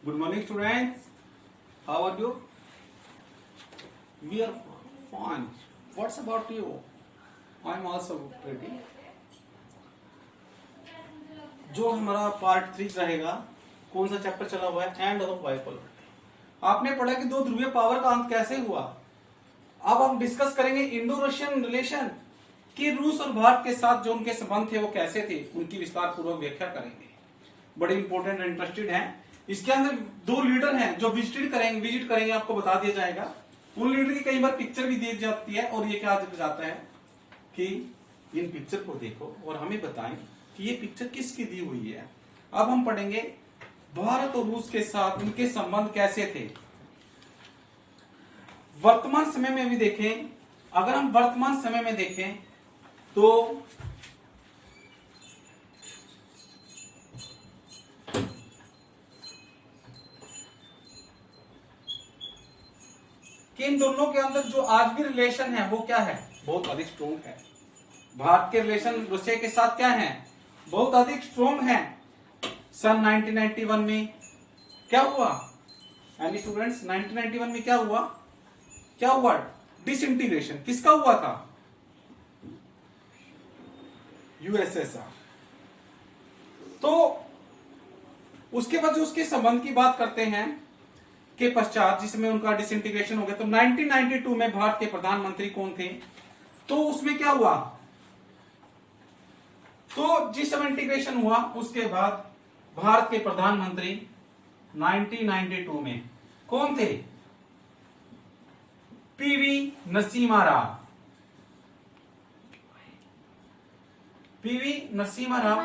Good morning, students. How are you? We are fine. What's about you? I'm also ready. जो हमारा part 3 रहेगा, कौन सा chapter चला हुआ है? End of bipolar. आपने पढ़ा कि दो ध्रुवीय पावर का अंत कैसे हुआ। अब हम डिस्कस करेंगे इंडो रशियन रिलेशन कि रूस और भारत के साथ जो उनके संबंध थे वो कैसे थे, उनकी विस्तार पूर्वक व्याख्या करेंगे। बड़े इंपॉर्टेंट एंड इंटरेस्टेड हैं। इसके अंदर दो लीडर हैं जो विजिट करेंगे, आपको बता दिया जाएगा। उन लीडर की कई बार पिक्चर भी दी जाती है और ये क्या जाता है कि इन पिक्चर को देखो और हमें बताएं कि ये पिक्चर किसकी दी हुई है। अब हम पढ़ेंगे भारत और रूस के साथ उनके संबंध कैसे थे। वर्तमान समय में भी देखें, अगर हम वर्तमान समय में देखें तो कि इन दोनों के अंदर जो आज भी रिलेशन है वो क्या है, बहुत अधिक स्ट्रोंग है। भारत के रिलेशन रूसिया के साथ क्या है, बहुत अधिक स्ट्रोंग है। सन 1991 में क्या हुआ, एनी स्टूडेंट्स, 1991 में क्या हुआ डिसइंटीग्रेशन किसका हुआ था, यूएसएसआर। तो उसके बाद जो उसके संबंध की बात करते हैं के पश्चात जिसमें उनका डिसइंटीग्रेशन हो गया, तो 1992 में भारत के प्रधानमंत्री कौन थे, तो उसमें क्या हुआ, तो जिस समय इंटीग्रेशन हुआ उसके बाद भारत के प्रधानमंत्री 1992 में कौन थे, पीवी नरसिम्हा राव। पीवी नरसिम्हा राव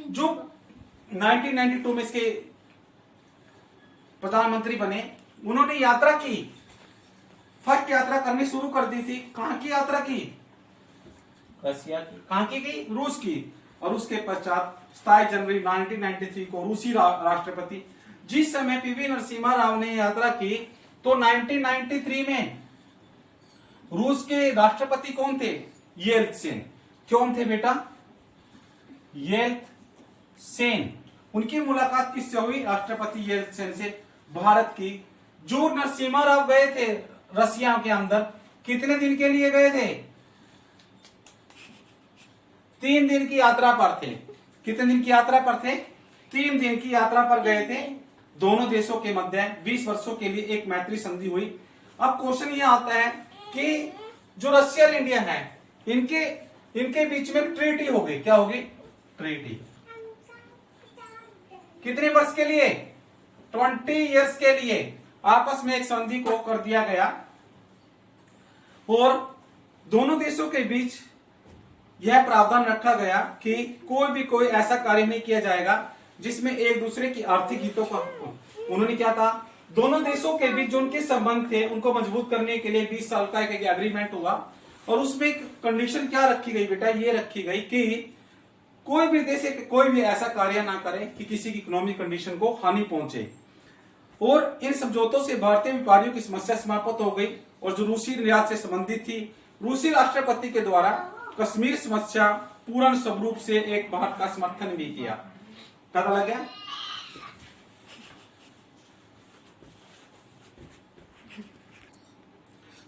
जो 1992 में इसके प्रधानमंत्री बने, उन्होंने यात्रा की, फर्स्ट यात्रा करनी शुरू कर दी थी। कहां की यात्रा की, रसिया की। कहां की गई, रूस की। और उसके पश्चात 27 जनवरी 1993 को रूसी राष्ट्रपति, जिस समय पीवी नरसिम्हा राव ने यात्रा की, तो 1993 में रूस के राष्ट्रपति कौन थे, येल्त्सिन। कौन थे बेटा, येल्त्सिन। उनकी मुलाकात किससे हुई, राष्ट्रपति येल्त्सिन से। भारत की जो नरसिम्हा राव गए थे रसिया के अंदर, कितने दिन के लिए गए थे, 3 दिन की यात्रा पर थे। कितने दिन की यात्रा पर थे, 3 दिन की यात्रा पर गए थे। दोनों देशों के मध्य 20 वर्षों के लिए एक मैत्री संधि हुई। अब क्वेश्चन यह आता है कि जो रशिया और इंडिया है, इनके बीच में ट्रीटी हो गई। क्या होगी, ट्रीटी। कितने वर्ष के लिए, 20 इयर्स के लिए आपस में एक संधि को कर दिया गया। और दोनों देशों के बीच यह प्रावधान रखा गया कि कोई ऐसा कार्य नहीं किया जाएगा जिसमें एक दूसरे की आर्थिक हितों का, उन्होंने क्या था, दोनों देशों के बीच जो उनके संबंध थे उनको मजबूत करने के लिए 20 साल का एक एग्रीमेंट हुआ। और उसमें एक कंडीशन क्या रखी गई बेटा, ये रखी गई कि कोई भी देश कोई भी ऐसा कार्य ना करे कि किसी की इकोनॉमिक कंडीशन को हानि पहुंचे। और इन समझौतों से भारतीय व्यापारियों की समस्या समाप्त हो गई। और जो रूसी निर्यात से संबंधित थी, रूसी राष्ट्रपति के द्वारा कश्मीर समस्या पूर्ण स्वरूप से एक भारत का समर्थन भी किया। पता लग गया।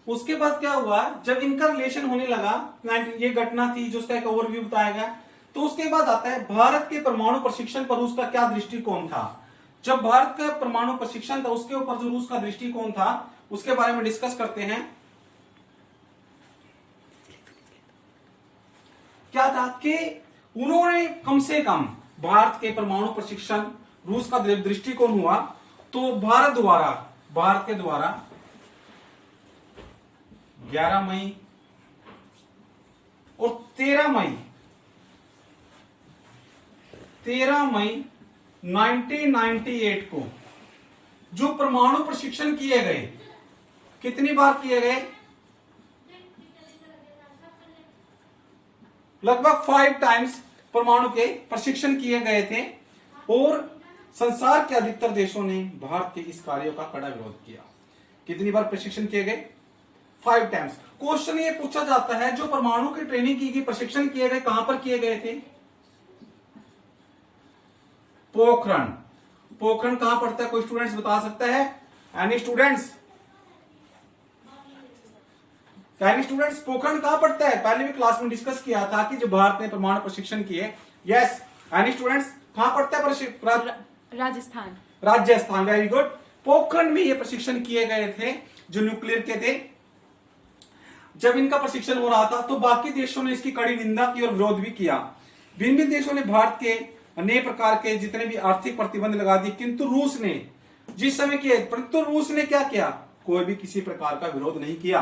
उसके बाद क्या हुआ, जब इनका रिलेशन होने लगा, ये घटना थी जो उसका एक ओवरव्यू बताया गया। तो उसके बाद आता है भारत के परमाणु प्रशिक्षण पर उसका क्या दृष्टिकोण था। जब भारत का परमाणु प्रशिक्षण था उसके ऊपर जो रूस का दृष्टिकोण था उसके बारे में डिस्कस करते हैं। क्या था कि उन्होंने कम से कम भारत के परमाणु प्रशिक्षण, रूस का दृष्टिकोण हुआ तो भारत के द्वारा 11 मई और 13 मई 1998 को जो परमाणु प्रशिक्षण किए गए, कितनी बार किए गए, लगभग 5 टाइम्स परमाणु के प्रशिक्षण किए गए थे। और संसार के अधिकतर देशों ने भारत के इस कार्यों का कड़ा विरोध किया। कितनी बार प्रशिक्षण किए गए, 5 टाइम्स। क्वेश्चन ये पूछा जाता है जो परमाणु की ट्रेनिंग की गई, प्रशिक्षण किए गए, कहां पर किए गए थे, पोखरण। पोखरण कहां पड़ता है? कोई स्टूडेंट्स बता सकता है? Any students? पोखरण कहां पड़ता है? पहले भी क्लास में डिस्कस किया था कि जो भारत ने परमाणु प्रशिक्षण किए। Yes, any students? कहां पड़ता है? राजस्थान। Rajasthan, very good. पोखरण में ये प्रशिक्षण किए गए थे जो न्यूक्लियर के थे। जब इनका प्रशिक्षण हो रहा था तो बाकी देशों ने इसकी कड़ी निंदा की और विरोध भी किया। भिन्न भिन्न देशों ने भारत के अनेक प्रकार के जितने भी आर्थिक प्रतिबंध लगा दिए, किंतु रूस ने जिस समय किए, परंतु रूस ने क्या किया? कोई भी किसी प्रकार का विरोध नहीं किया,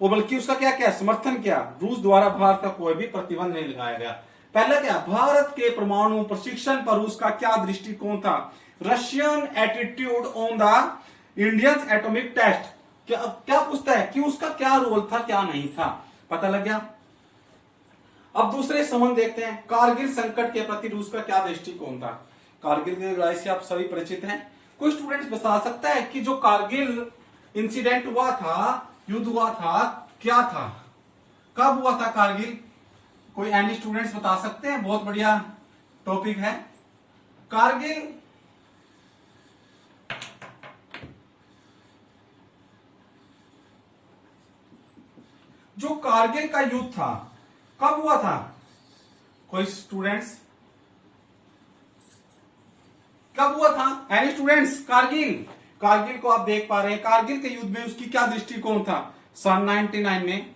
वो बल्कि उसका क्या किया? समर्थन किया। रूस द्वारा भारत का कोई भी प्रतिबंध नहीं लगाया गया। पहला क्या? भारत के परमाणु प्रशिक्षण पर रूस का क्या दृष्टिकोण था? Russian attitude on the Indian atomic test. क्या पूछता है कि उसका क्या रोल था, क्या नहीं था? पता लग गया। अब दूसरे संबंध देखते हैं। कारगिल संकट के प्रति रूस का क्या दृष्टिकोण था? कारगिल की लड़ाई से आप सभी परिचित हैं। कोई स्टूडेंट्स बता सकता है कि जो कारगिल इंसिडेंट हुआ था, युद्ध हुआ था, क्या था? कब हुआ था कारगिल? कोई एनी स्टूडेंट्स बता सकते हैं? बहुत बढ़िया टॉपिक है कारगिल। जो कारगिल का युद्ध था कब हुआ था? कोई स्टूडेंट्स? कब हुआ था? Any students? कारगिल को आप देख पा रहे हैं। कारगिल के युद्ध में उसकी क्या दृष्टिकोण था? सन 99 में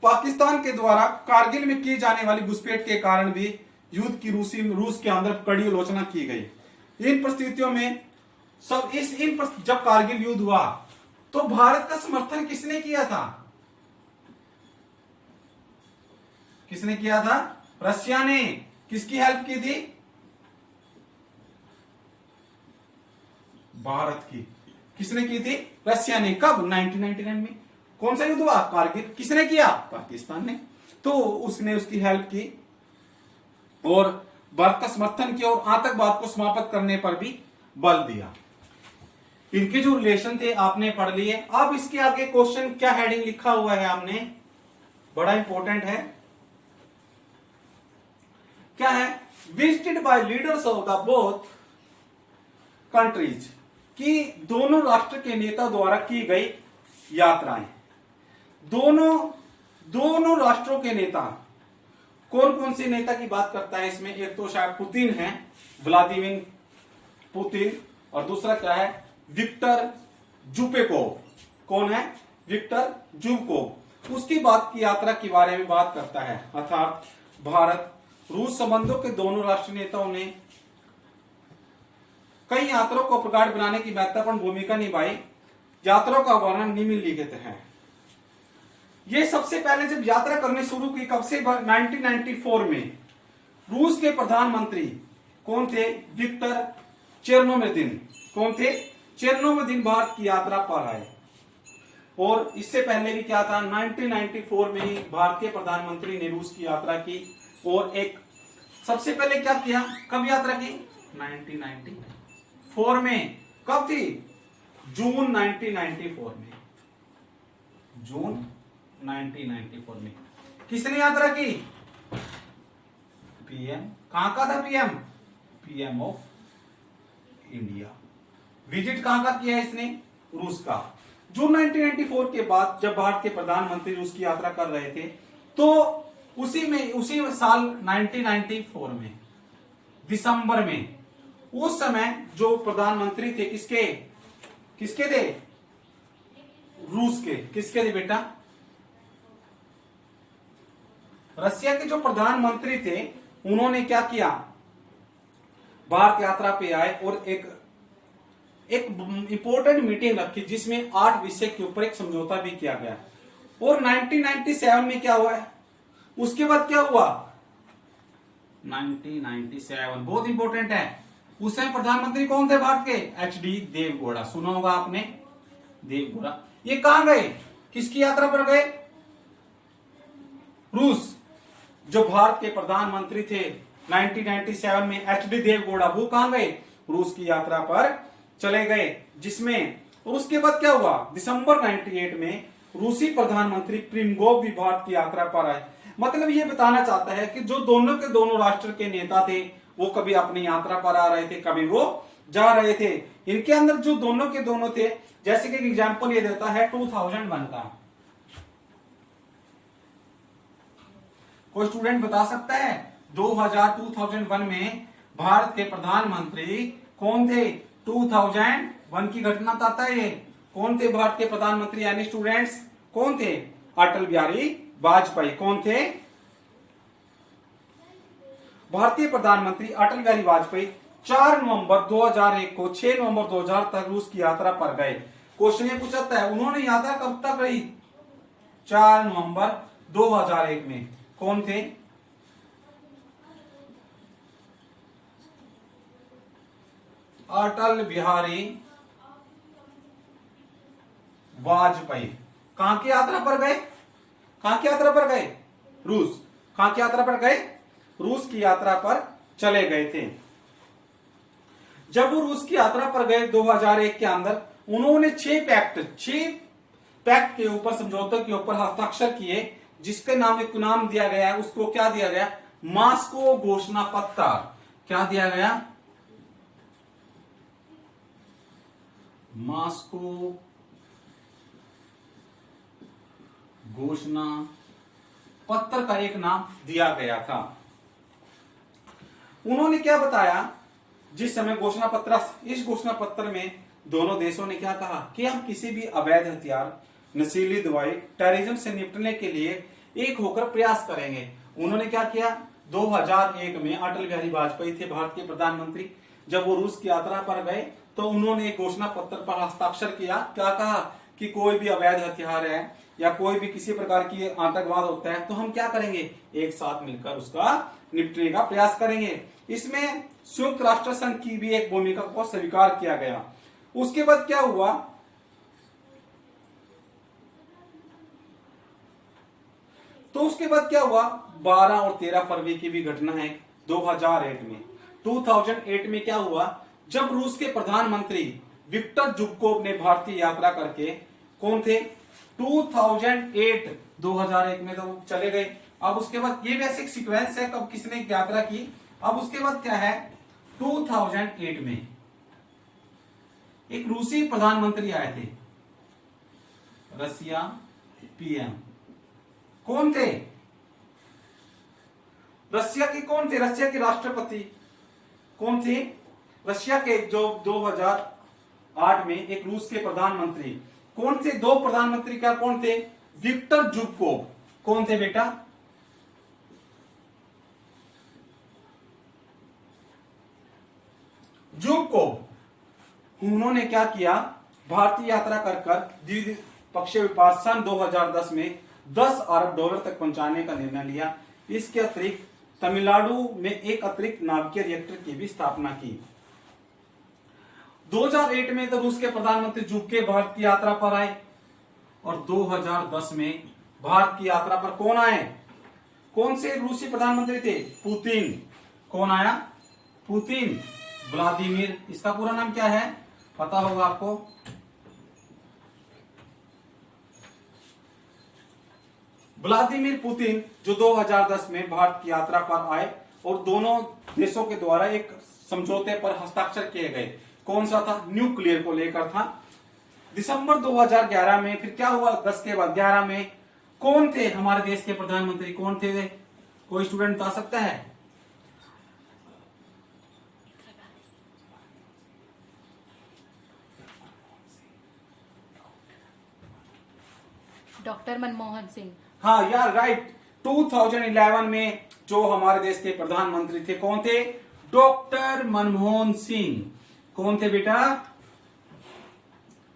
पाकिस्तान के द्वारा कारगिल में की जाने वाली घुसपैठ के कारण भी युद्ध की रूस के अंदर कड़ी आलोचना की गई। इन परिस्थितियों में जब कारगिल युद्ध हुआ तो भारत का समर्थन किसने किया था? किसने किया था? रशिया ने। किसकी हेल्प की थी? भारत की। किसने की थी? रशिया ने। कब? 1999 में। कौन सा युद्ध हुआ? कारगिल। किसने किया? पाकिस्तान ने। तो उसने उसकी हेल्प की और भारत का समर्थन किया और आतंकवाद को समाप्त करने पर भी बल दिया। इनके जो रिलेशन थे आपने पढ़ लिए। अब इसके आगे क्वेश्चन क्या हेडिंग लिखा हुआ है आपने, बड़ा इंपॉर्टेंट है। क्या है? Visited by leaders of the both countries, कि दोनों राष्ट्र के नेता द्वारा की गई यात्राएं। दोनों राष्ट्रों के नेता, कौन कौन से नेता की बात करता है इसमें? एक तो शायद पुतिन है, व्लादिमीर पुतिन, और दूसरा क्या है? विक्टर जुपेकोव। कौन है? विक्टर जुपेकोव। उसकी बात की यात्रा के बारे में बात करता है। अर्थात भारत रूस संबंधों के दोनों राष्ट्रीय नेताओं ने कई यात्राओं को प्रगाढ़ बनाने की महत्वपूर्ण भूमिका निभाई। यात्राओं का वर्णन निम्नलिखित है। ये सबसे पहले जब यात्रा करनी शुरू की, कब से? 1994 में। रूस के प्रधानमंत्री कौन थे? विक्टर चेरनोमिर्दीन। कौन थे? चेरनोमिर्दीन भारत की यात्रा पर आए। और इससे पहले भी क्या था? 1994 में ही भारतीय प्रधानमंत्री ने रूस की यात्रा की। और एक सबसे पहले क्या किया? कब यात्रा की? 1994 में। कब थी? जून 1994 में। जून 1994 में किसने यात्रा की? पीएम। कहां का था PM? PM of India. Visit कहां का किया इसने? रूस का। जून 1994 के बाद जब भारत के प्रधानमंत्री रूस की यात्रा कर रहे थे तो उसी साल 1994 में दिसंबर में, उस समय जो प्रधानमंत्री थे किसके थे? रूस के। किसके थे बेटा? रशिया के जो प्रधानमंत्री थे उन्होंने क्या किया? भारत यात्रा पे आए और एक इंपॉर्टेंट मीटिंग रखी जिसमें 8 विषय के ऊपर एक समझौता भी किया गया। और 1997 में क्या हुआ है? उसके बाद क्या हुआ? 1997 बहुत इंपॉर्टेंट है। उस समय प्रधानमंत्री कौन थे भारत के? एच.डी. देवगौड़ा। सुना होगा आपने, देवगौड़ा। ये कहां गए? किसकी यात्रा पर गए? रूस। जो भारत के प्रधानमंत्री थे 1997 में, एच.डी. देवगौड़ा, वो कहां गए? रूस की यात्रा पर चले गए। जिसमें उसके बाद क्या हुआ? दिसंबर 98 में रूसी प्रधानमंत्री प्रिमगोव भी भारत की यात्रा पर आए। मतलब ये बताना चाहता है कि जो दोनों के दोनों राष्ट्र के नेता थे वो कभी अपनी यात्रा पर आ रहे थे, कभी वो जा रहे थे। इनके अंदर जो दोनों के दोनों थे, जैसे कि एग्जाम्पल ये देता है 2001 का। कोई स्टूडेंट बता सकता है 2001 में भारत के प्रधानमंत्री कौन थे? 2001 की घटना बताता है ये। कौन थे भारत के प्रधानमंत्री? यानी स्टूडेंट्स कौन थे? अटल बिहारी वाजपेयी। कौन थे? भारतीय प्रधानमंत्री अटल बिहारी वाजपेयी 4 नवंबर 2001 को 6 नवंबर 2000 तक रूस की यात्रा पर गए। क्वेश्चन ये पूछता है उन्होंने यात्रा कब तक रही? 4 नवंबर 2001 में। कौन थे? अटल बिहारी वाजपेयी। कहां की यात्रा पर गए? कहां की यात्रा पर गए? रूस। कहां की यात्रा पर गए? रूस की यात्रा पर चले गए थे। जब वो रूस की यात्रा पर गए 2001 के अंदर, उन्होंने 6 पैक्ट के ऊपर, समझौते के ऊपर हस्ताक्षर किए, जिसके नाम दिया गया है, उसको क्या दिया गया? मास्को घोषणा पत्र। क्या दिया गया? मास्को घोषणा पत्र का एक नाम दिया गया था। उन्होंने क्या बताया जिस समय घोषणा पत्र, इस घोषणा पत्र में दोनों देशों ने क्या कहा कि हम किसी भी अवैध हथियार, नशीली दवाई, टेररिज्म से निपटने के लिए एक होकर प्रयास करेंगे। उन्होंने क्या किया? 2001 में अटल बिहारी वाजपेयी थे भारत के प्रधानमंत्री। जब वो रूस की यात्रा पर गए तो उन्होंने एक घोषणा पत्र पर हस्ताक्षर किया। क्या कहा कि कोई भी अवैध हथियार है या कोई भी किसी प्रकार की आतंकवाद होता है तो हम क्या करेंगे? एक साथ मिलकर उसका निपटने का प्रयास करेंगे। इसमें संयुक्त राष्ट्र संघ की भी एक भूमिका को स्वीकार किया गया। उसके बाद क्या हुआ? तो उसके बाद क्या हुआ? 12 और 13 फरवरी की भी घटना है 2008 में। 2008 में क्या हुआ? जब रूस के प्रधानमंत्री विक्टर जुगकोव ने भारतीय यात्रा करके, कौन थे? 2001 में तो चले गए। अब उसके बाद ये बेसिक सीक्वेंस है कब किसने यात्रा की। अब उसके बाद क्या है? 2008 में एक रूसी प्रधानमंत्री आए थे, रसिया पीएम। कौन थे? रशिया के कौन थे? रशिया के राष्ट्रपति कौन थे? रशिया के जो 2008 में एक रूस के प्रधानमंत्री कौन थे? 2 प्रधानमंत्री क्या कौन थे? विक्टर जुगकोव। कौन थे बेटा? जुगकोव। उन्होंने क्या किया? भारतीय यात्रा कर द्विपक्षीय व्यापार सन 2010 में $10 अरब तक पहुंचाने का निर्णय लिया। इसके अतिरिक्त तमिलनाडु में एक अतिरिक्त नाभिकीय रिएक्टर की भी स्थापना की। 2008 में तो रूस के प्रधानमंत्री जुगकोव भारत की यात्रा पर आए और 2010 में भारत की यात्रा पर कौन आए? कौन से रूसी प्रधानमंत्री थे? पुतिन। कौन आया? पुतिन। व्लादिमीर। इसका पूरा नाम क्या है? पता होगा आपको। व्लादिमीर पुतिन, जो 2010 में भारत की यात्रा पर आए और दोनों देशों के द्वारा एक समझौते पर हस्ताक्षर किए गए। कौन सा था? न्यूक्लियर को लेकर था। दिसंबर 2011 में फिर क्या हुआ? 10 के बाद 11 में कौन थे हमारे देश के प्रधानमंत्री? कौन थे? कोई स्टूडेंट बता सकता है? डॉक्टर मनमोहन सिंह। हाँ यार, राइट। 2011 में जो हमारे देश के प्रधानमंत्री थे कौन थे? डॉक्टर मनमोहन सिंह। कौन थे बेटा?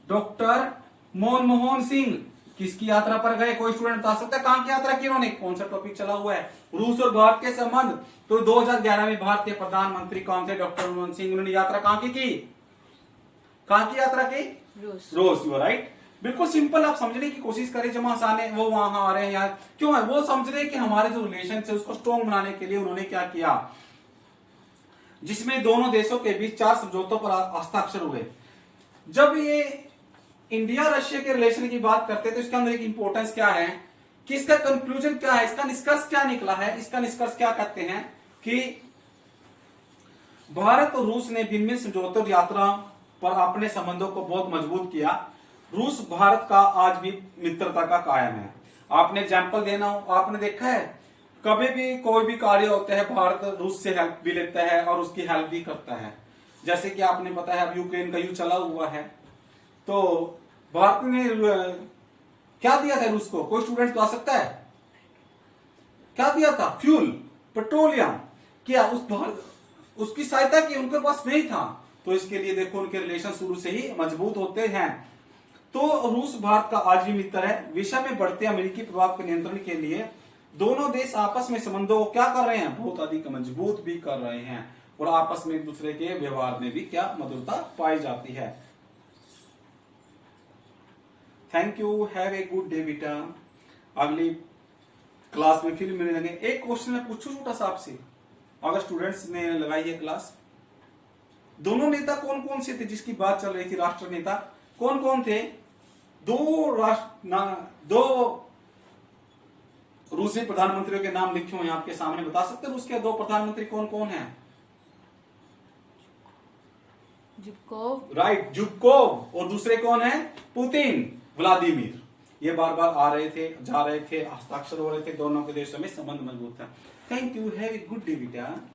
डॉक्टर मनमोहन सिंह। किसकी यात्रा पर गए? कोई स्टूडेंट बता सकता है कहां की यात्रा की उन्होंने? कौन सा टॉपिक चला हुआ है? रूस और भारत के संबंध। तो 2011 में भारत के प्रधानमंत्री कौन थे? डॉक्टर मनमोहन सिंह। उन्होंने यात्रा कहां की? कहां की यात्रा की? रूस। रूस। You right. बिल्कुल सिंपल, आप समझने की कोशिश करें। जब आसान है वो वहां आ रहे हैं यार, क्यों है? वो समझ रहे हैं कि हमारे जो रिलेशन है उसको स्ट्रॉन्ग बनाने के लिए उन्होंने क्या किया, जिसमें दोनों देशों के बीच 4 समझौतों पर हस्ताक्षर हुए। जब ये इंडिया रशिया के रिलेशन की बात करते हैं तो इसके अंदर एक इंपॉर्टेंस क्या है कि इसका कंक्लूजन क्या है, इसका निष्कर्ष क्या निकला है? इसका निष्कर्ष क्या कहते हैं कि भारत और रूस ने भिन्न समझौतों और यात्रा पर अपने संबंधों को बहुत मजबूत किया। रूस भारत का आज भी मित्रता का कायम है। आपने एग्जाम्पल देना हो, आपने देखा है कभी भी कोई भी कार्य होता है भारत रूस से हेल्प भी लेता है और उसकी हेल्प भी करता है। जैसे कि आपने बताया अब यूक्रेन का युद्ध चला हुआ है, तो भारत ने क्या दिया था रूस को? कोई स्टूडेंट बता सकता है क्या दिया था? Fuel, petroleum. क्या उसकी सहायता की? उनके पास नहीं था। तो इसके लिए देखो उनके रिलेशन शुरू से ही मजबूत होते हैं। तो रूस भारत का आज भी मित्र है। विश्व में बढ़ते अमेरिकी प्रभाव के नियंत्रण के लिए दोनों देश आपस में संबंधों को क्या कर रहे हैं? बहुत अधिक मजबूत भी कर रहे हैं और आपस में एक दूसरे के व्यवहार में भी क्या मधुरता पाई जाती है। Thank you, have a good day बेटा। अगली क्लास में फिर मिलेंगे। एक क्वेश्चन मैं पूछूं छोटा सा आपसे, अगर स्टूडेंट्स ने लगाई है क्लास, दोनों नेता कौन कौन से थे जिसकी बात चल रही थी? राष्ट्र नेता कौन कौन थे? दो रूसी प्रधानमंत्रियों के नाम लिखे हुए हैं आपके सामने, बता सकते हैं रूस के दो प्रधानमंत्री कौन कौन हैं? जुबकोव। राइट, जुबकोव। और दूसरे कौन है? Putin, Vladimir. ये बार बार आ रहे थे, जा रहे थे, हस्ताक्षर हो रहे थे। दोनों के देशों में संबंध मजबूत था। Thank you, have a good day बेटा।